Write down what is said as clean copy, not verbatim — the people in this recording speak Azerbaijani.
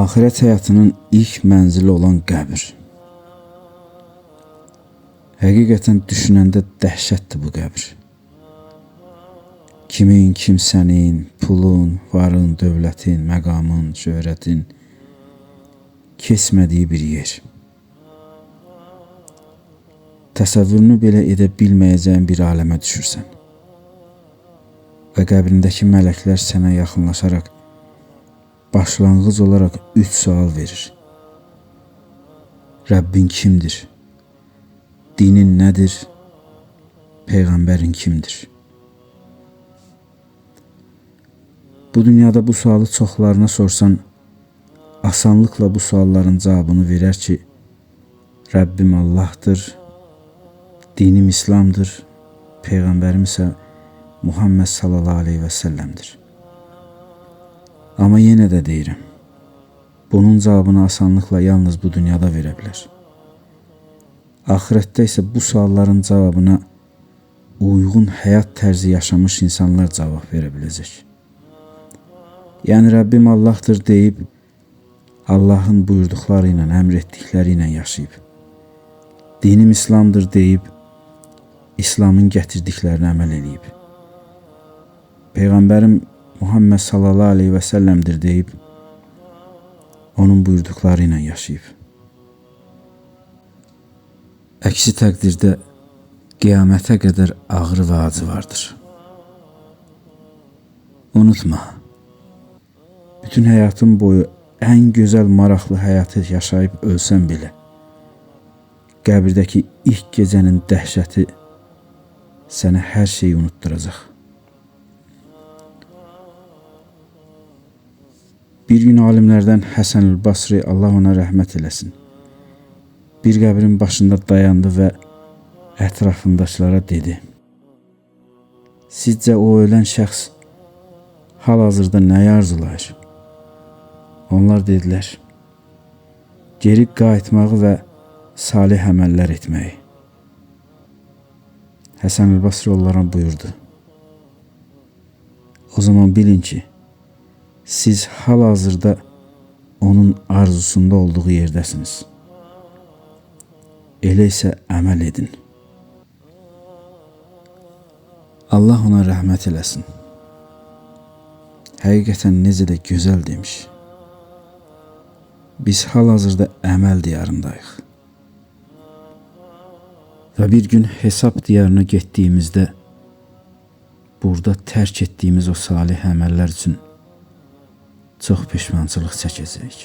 Ahirət həyatının ilk mənzili olan qəbir. Həqiqətən düşünəndə dəhşətdir bu qəbir. Kimin, kimsənin, pulun, varın, dövlətin, məqamın, şöhrətin keçmədiyi bir yer. Təsəvvürünü belə edə bilməyəcəyin bir aləmə düşürsən. Və qəbrindəki mələklər sənə yaxınlaşaraq başlanğıc olaraq 3 sual verir. Rəbbin kimdir? Dinin nədir? Peyğəmbərin kimdir? Bu dünyada bu sualı çoxlarına sorsan, asanlıqla bu sualların cavabını verər ki, Rəbbim Allahdır, dinim İslamdır, Peyğəmbərim isə Muhammed sallallahu aleyhi və səlləmdir. Amma yenə də deyirəm, bunun cavabını asanlıqla yalnız bu dünyada verə bilər. Ahirətdə isə bu sualların cavabına uyğun həyat tərzi yaşamış insanlar cavab verə biləcək. Yəni Rəbbim Allahdır deyib, Allahın buyurduqları ilə, əmr etdikləri ilə yaşayıb. Dinim İslamdır deyib, İslamın gətirdiklərini əməl eləyib. Peyğəmbərim Muhammed sallallahu aleyhi və səlləmdir deyib, onun buyurduqları ilə yaşayıb. Əksi təqdirdə qiyamətə qədər ağrı və acı vardır. Unutma, bütün həyatın boyu ən gözəl, maraqlı həyatı yaşayıb ölsən belə, qəbirdəki ilk gecənin dəhşəti sənə hər şeyi unutturacaq. Bir gün alimlərdən Həsən-ül Basri, Allah ona rəhmət eləsin, bir qəbrin başında dayandı və ətrafındakılara dedi: Sizcə o ölən şəxs hal-hazırda nəyi arzulayır? Onlar dedilər: geri qayıtmağı və salih əməllər etməyi. Həsən-ül Basri onlara buyurdu: O zaman bilin ki, siz hal-hazırda onun arzusunda olduğu yerdəsiniz. Elə isə əməl edin. Allah ona rəhmət eləsin. Həqiqətən necə də gözəl demiş. Biz hal-hazırda əməl diyarındayıq. Və bir gün hesab diyarına getdiyimizdə burada tərk etdiyimiz o salih əməllər üçün çox peşmançılıq çəkəcəyik.